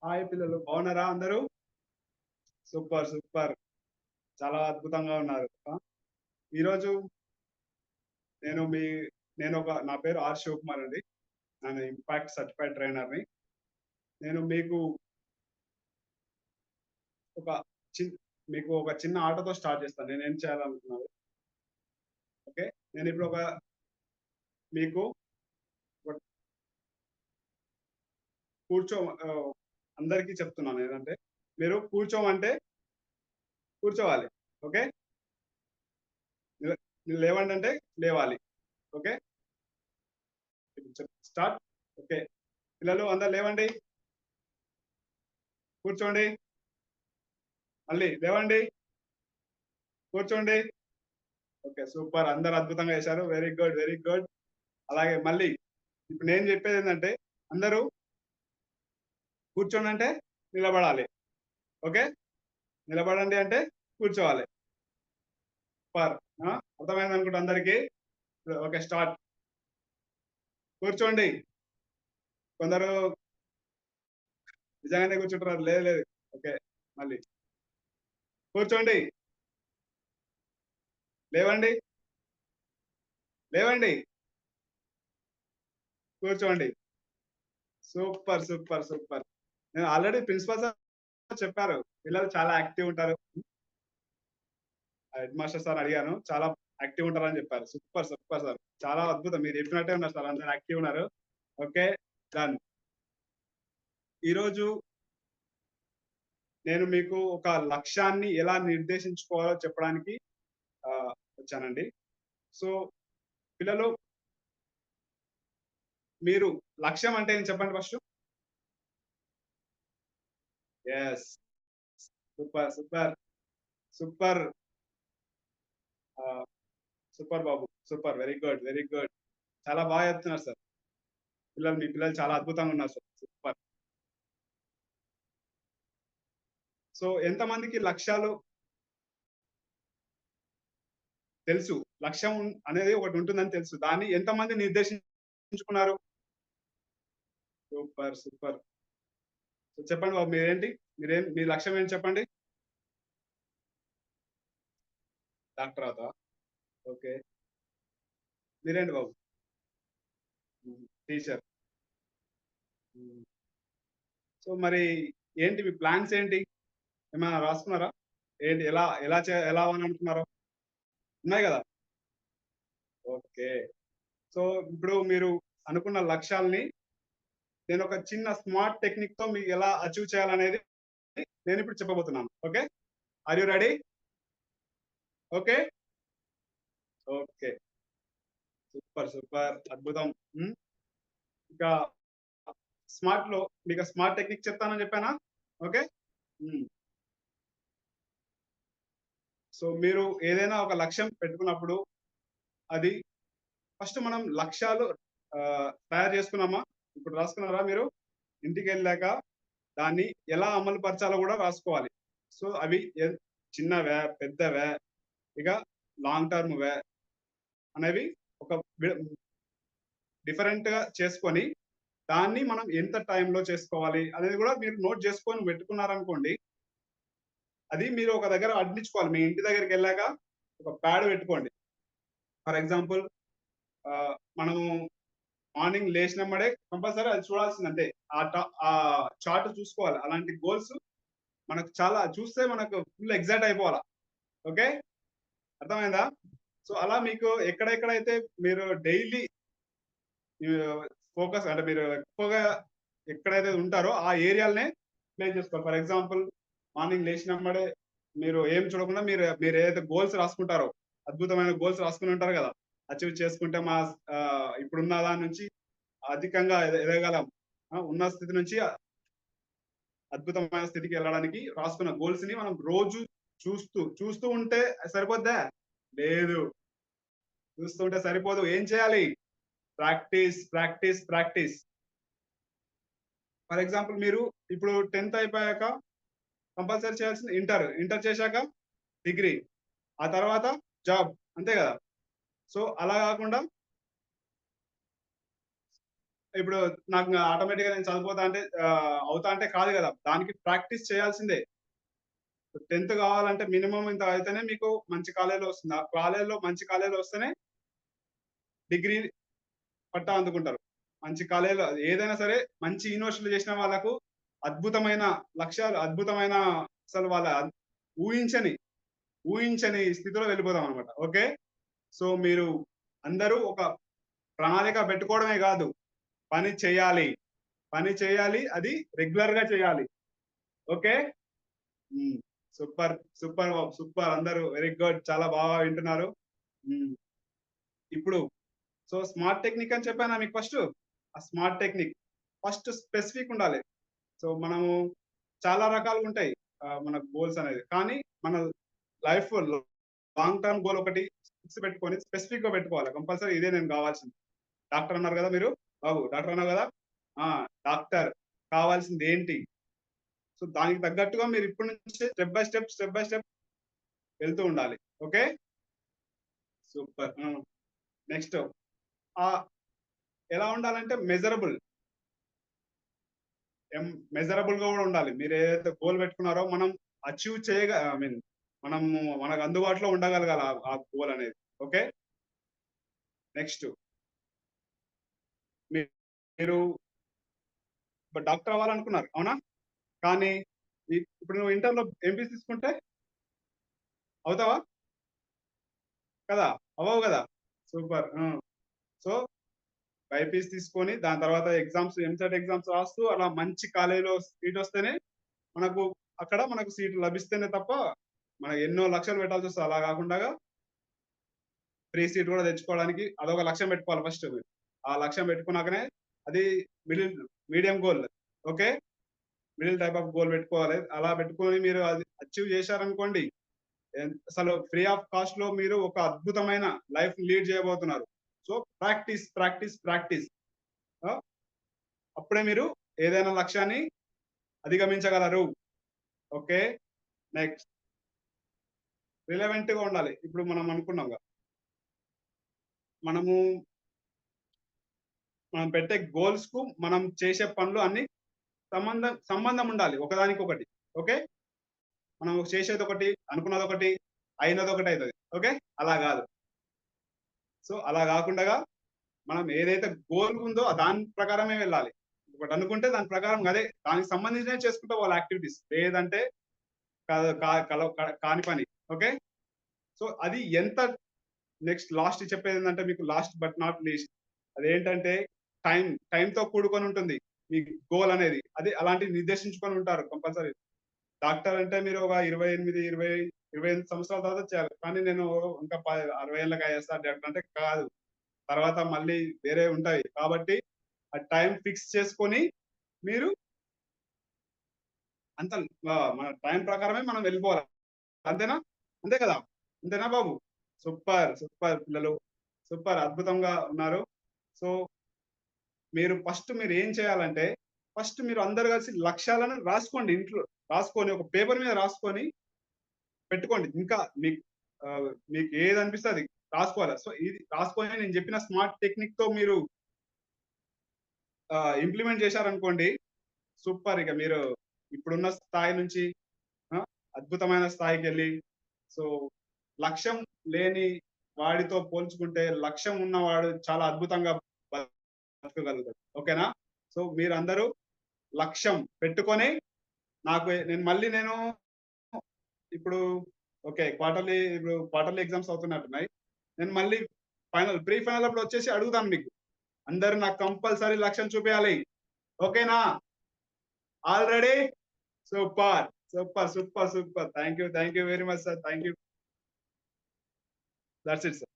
Hi పిల్లలు, బాగున్నారా అందరూ? Super super. చాలా అద్భుతంగా ఉన్నారు. ఈరోజు నేను మీ నా పేరు శివకుమార్ అండి. నేను ఇంపాక్ట్ సర్టిఫైడ్ ట్రైనర్‌ని. నేను ఒక చిన్ మీకు ఒక చిన్న ఆటతో స్టార్ట్ చేస్తాను. నేనేం చేయాలనుకున్నారు. ఓకే. నేనిప్పుడు మీకు ఒక కూర్చో అందరికీ చెప్తున్నాను ఏంటంటే, మీరు కూర్చోమంటే కూర్చోవాలి. ఓకే. నిల లేవండంటే లేవాలి. ఓకే. స్టార్ట్. ఓకే. పిల్లలు అందరూ లేవండి. కూర్చోండి. మళ్ళీ లేవండి. కూర్చోండి. ఓకే. సూపర్. అందరూ అద్భుతంగా చేశారు. Very good. Very good. అలాగే మళ్ళీ ఇప్పుడు నేను చెప్పేదేంటంటే, అందరూ కూర్చోండంటే నిలబడాలి. ఓకే. నిలబడండి అంటే కూర్చోవాలి. సూపర్. అర్థమైందనుకుంటా అందరికి. ఓకే. స్టార్ట్. కూర్చోండి. కొందరు నిజంగానే కూర్చుంటున్నారు. లేదు లేదు. ఓకే. మళ్ళీ కూర్చోండి. లేవండి. లేవండి. కూర్చోండి. సూపర్. సూపర్. సూపర్. నేను ఆల్రెడీ ప్రిన్సిపల్ సార్ చెప్పారు. పిల్లలు చాలా యాక్టివ్ ఉంటారు. హెడ్ మాస్టర్ సార్ అడిగాను. చాలా యాక్టివ్ ఉంటారని చెప్పారు. సూపర్. Super sir. చాలా అద్భుతం. మీరు చెప్పినట్టే ఉన్నారు సార్. అందరూ యాక్టివ్ ఉన్నారు. ఓకే. డన్. ఈరోజు నేను మీకు ఒక లక్ష్యాన్ని ఎలా నిర్దేశించుకోవాలో చెప్పడానికి వచ్చానండి. సో పిల్లలు, మీరు లక్ష్యం అంటే ఏం చెప్పండి first? Yes. Super. Super. Super. Super బాబు. Super. Very good. Very good. చాలా బాగా చెప్తున్నారు సార్. మీ పిల్లలు చాలా అద్భుతంగా ఉన్నారు సార్. సూపర్. సో ఎంతమందికి లక్ష్యాలు తెలుసు? లక్ష్యం అనేది ఒకటి ఉంటుందని తెలుసు. దాన్ని ఎంతమంది నిర్దేశించుకున్నారు? సూపర్. సూపర్. సో చెప్పండి బాబు, మీ లక్ష్యం ఏంటి చెప్పండి? డాక్టర్ అవుతావా? ఓకే. మీరేంటి బాబు? టీచర్. సో మరి ఏంటి మీ ప్లాన్స్ ఏంటి? ఏమైనా రాసుకున్నారా? ఏంటి ఎలా ఎలా ఎలా అవ్వాలనుకున్నారో? ఉన్నాయి గదా! ఓకే. సో ఇప్పుడు మీరు అనుకున్న లక్ష్యాల్ని నేనొక చిన్న స్మార్ట్ టెక్నిక్‌తో మీకు ఎలా అచీవ్ చేయాలనేది నేనిప్పుడు చెప్పబోతున్నాను. Okay. Are you ready? Okay. Okay. Super. Super. అద్భుతం. హ్మ్. ఇంకా మీకు స్మార్ట్ టెక్నిక్ చెప్తానని చెప్పానా? ఓకే. హ్మ్. సో మీరు ఏదైనా ఒక లక్ష్యం పెట్టుకున్నప్పుడు అది ఫస్ట్ మనం లక్ష్యాలు తయారు చేసుకున్నామా? ఇప్పుడు రాసుకున్నారా మీరు? ఇంటికెళ్ళాక దాన్ని ఎలా అమలు పరచాలో కూడా రాసుకోవాలి. సో అవి చిన్నవా? పెద్దవా? ఇక లాంగ్ టర్మ్‌వా? అనేవి ఒక డిఫరెంట్‌గా చేసుకొని, దాన్ని మనం ఎంత టైంలో చేసుకోవాలి అనేది కూడా మీరు నోట్ చేసుకొని పెట్టుకున్నారనుకోండి, అది మీరు ఒక దగ్గర అంటించుకోవాలి. మీ ఇంటి దగ్గరికెళ్ళాక ఒక ప్యాడ్ పెట్టుకోండి. ఫర్ ఎగ్జాంపుల్ మనము మార్నింగ్ లేచినమ్మడే కంపల్సరీ అది చూడాల్సింది అంతే. ఆ చార్ట్ చూసుకోవాలి. అలాంటి గోల్స్ మనకు చాలా చూస్తే మనకు ఫుల్ ఎక్సైట్ అయిపోవాలా. ఓకే. అర్థమైందా? సో అలా మీకు ఎక్కడెక్కడైతే మీరు డైలీ ఫోకస్ అంటే మీరు ఎక్కువగా ఎక్కడైతే ఉంటారో ఆ ఏరియాలనే ప్లే చేసుకోవాలి. ఫర్ ఎగ్జాంపుల్ మార్నింగ్ లేచినమ్మడే మీరు ఏం చూడకుండా మీరు ఏదైతే గోల్స్ రాసుకుంటారో, అద్భుతమైన గోల్స్ రాసుకుని ఉంటారు కదా! అచీవ్ చేసుకుంటే ఇప్పుడున్న దాని నుంచి అధికంగా ఎదగగలం. ఉన్న స్థితి నుంచి అద్భుతమైన స్థితికి వెళ్ళడానికి రాసుకున్న గోల్స్‌ని మనం రోజు చూస్తూ ఉంటే సరిపోద్దా? లేదు. చూస్తూ ఉంటే సరిపోదు. ఏం చేయాలి? Practice, practice, practice. For example మీరు ఇప్పుడు 10థ్ అయిపోయాక కంపల్సరీ చేయాల్సింది ఇంటర్ చేశాక డిగ్రీ. ఆ తర్వాత జాబ్. అంతే గదా! సో అలా గాకుండా ఇప్పుడు నాకు ఆటోమేటిక్‌గా నేను చదువుపోతా అంటే అవుతా అంటే కాదు గదా! దానికి ప్రాక్టీస్ చేయాల్సిందే. 10థ్ కావాలంటే మినిమమ్ ఇంత అయితేనే మీకు మంచి కాలేజ్‌లో వస్తుంది. ఆ కాలేజ్‌లో మంచి కాలేజ్‌లో వస్తేనే డిగ్రీ పట్టా అందుకుంటారు. మంచి కాలేజ్‌లో ఏదైనా సరే మంచి యూనివర్సిటీలో చేసిన వాళ్ళకు అద్భుతమైన లక్ష్యాలు, అద్భుతమైన అసలు వాళ్ళ ఊహించని, ఊహించని స్థితిలో వెళ్ళిపోతామనమాట. ఓకే. సో, మీరు అందరూ ఒక ప్రణాళిక పెట్టుకోవడమే గాదు. పని చేయాలి. పని చేయాలి. అది రెగ్యులర్‌గా చేయాలి. ఓకే. హ్మ్. సూపర్. సూపర్ బాబు. సూపర్. అందరూ వెరీ గుడ్. చాలా బాగా వింటున్నారు. హ్మ్. ఇప్పుడు సో, స్మార్ట్ టెక్నిక్ అని చెప్పానా మీకు ఫస్టు? ఆ స్మార్ట్ టెక్నిక్ ఫస్ట్ స్పెసిఫిక్ ఉండాలి. సో, మనము చాలా రకాలుగుంటాయి. మన గోల్స్ అనేది. కానీ మన లైఫ్ లాంగ్ టర్మ్ గోల్ ఒకటి ఫిక్స్ పెట్టుకొని స్పెసిఫిక్‌గా పెట్టుకోవాలి. కంపల్సరీ ఇదే నేను కావాల్సింది. డాక్టర్ అన్నారు గదా మీరు? బాబు డాక్టర్ అన్నావు గదా! ఆ! డాక్టర్ కావాల్సిందేంటి? సో, దానికి తగ్గట్టుగా మీరు ఇప్పటి నుంచే step by step, step by step వెళ్తూ ఉండాలి. ఓకే. సూపర్. హ్మ్. నెక్స్ట్ ఆహ్, ఎలా ఉండాలంటే మెజరబుల్. ఎం మెజరబుల్‌గా గూడా ఉండాలి. మీరేదైతే గోల్ పెట్టుకున్నారో మనం అచీవ్ ఐ మీన్ మనము మనకు అందుబాటులో ఉండగలగాలి ఆ గోల్ అనేది. ఓకే. నెక్స్ట్ మీ మీరు డాక్టర్ అవ్వాలనుకున్నారు. అవునా? కానీ ఇప్పుడు నువ్వు ఇంటర్‌లో ఎంపీసీ తీసుకుంటే అవుతావా? కదా! అవ్వవు గదా! సూపర్. హ్మ్. సో, బైపీసీ తీసుకొని దాని తర్వాత ఎంసెట్ ఎగ్జామ్స్ రాస్తూ అలా మంచి కాలేజ్‌లో సీటొస్తేనే మనకు అక్కడ మనకు సీట్ లభిస్తేనే తప్ప మనం ఎన్నో లక్షలు పెట్టాల్సొస్తది. అలా గాకుండగా ఫ్రీ సీట్ గూడా తెచ్చుకోవడానికి అదొక లక్ష్యం పెట్టుకోవాలి ఫస్ట్. ఆ లక్ష్యం పెట్టుకున్నాకనే అది middle medium goal. Okay. Middle type of goal పెట్టుకోవాలి. అలా పెట్టుకొని మీరు అది అచీవ్ చేశారనుకోండి, అసలు ఫ్రీ ఆఫ్ కాస్ట్‌లో మీరు ఒక అద్భుతమైన లైఫ్‌ని లీడ్ చేయబోతున్నారు. So, practice, practice, practice. ఆ! అప్పుడే మీరు ఏదైనా లక్ష్యాన్ని అధిగమించగలరు. ఓకే. నెక్స్ట్ రిలవెంట్‌గా ఉండాలి. ఇప్పుడు మనం అనుకున్నాంగా. మనము మనం పెట్టే గోల్స్‌కు మనం చేసే పనులు అన్నీ సంబంధం ఉండాలి ఒకదానికొకటి. ఓకే. మనం చేసేదొకటి, అనుకున్నదొకటి, అయినదొకటి అయితది. ఓకే. అలా గాదు. సో, అలా గాకుండగా మనం ఏదైతే గోల్ ఉందో దాని ప్రకారమే వెళ్ళాలి. ఒకటనుకుంటే దాని ప్రకారం అదే దానికి సంబంధించినవి చేసుకుంటా పోవాలి యాక్టివిటీస్. లేదంటే కాదు కా కలవ క కాని పని. ఓకే. సో, అది ఎంత నెక్స్ట్ లాస్ట్ చెప్పేదేంటంటే మీకు లాస్ట్ బట్ నాట్ లీస్ట్ అదేంటంటే టైం. టైంతో కూడుకొని ఉంటుంది. మీ గోల్ అనేది. అది అలాంటివి నిర్దేశించుకొని ఉంటారు కంపల్సరీ. డాక్టర్ అంటే మీరు ఒక 28, 28 సంవత్సరాల తర్వాత చేయాలి. కానీ నేను ఇంకా 60 ఏళ్ళకి అయ్యేస్తా డాక్టర్ అంటే కాదు. తర్వాత మళ్ళీ వేరే ఉంటాయి. కాబట్టి ఆ టైం ఫిక్స్ చేసుకొని మీరు అంత మన టైం ప్రకారమే మనం వెళ్ళిపోవాలి. అంతేనా? అంతే కదా! అంతేనా బాబు? సూపర్! సూపర్ పిల్లలు. సూపర్ అద్భుతంగా ఉన్నారు. సో, మీరు ఫస్ట్ మీరేం చేయాలంటే, ఫస్ట్ మీరు అందరూ కలిసి లక్ష్యాలను రాసుకోండి ఇంట్లో. రాసుకొని ఒక పేపర్ మీద రాసుకొని పెట్టుకోండి. ఇంకా మీకు ఏదనిపిస్తే అది రాసుకోవాలి. సో, ఇది రాసుకొని నేను చెప్పిన స్మార్ట్ టెక్నిక్‌తో మీరు ఇంప్లిమెంట్ చేశారనుకోండి, సూపర్ ఇక మీరు ఇప్పుడున్న స్థాయి నుంచి ఆ! అద్భుతమైన స్థాయికెళ్ళి సో, లక్ష్యం లేని వాడితో పోల్చుకుంటే, లక్ష్యం ఉన్నవాడు చాలా అద్భుతంగా బతకగలుగుతాడు. ఓకేనా? సో, మీరందరూ లక్ష్యం పెట్టుకొని నేను ఇప్పుడు ఓకే. Quarterly exams అవుతున్నట్టున్నాయి. నేను మళ్ళీ ప్రీ ఫైనల్ అప్పుడు వచ్చేసి అడుగుతాను మీకు. అందరూ నాకు కంపల్సరీ లక్ష్యం చూపియాలి. ఓకేనా? All ready? Super. Super. Super. Super. Thank you. Thank you very much sir. Thank you. That's it sir.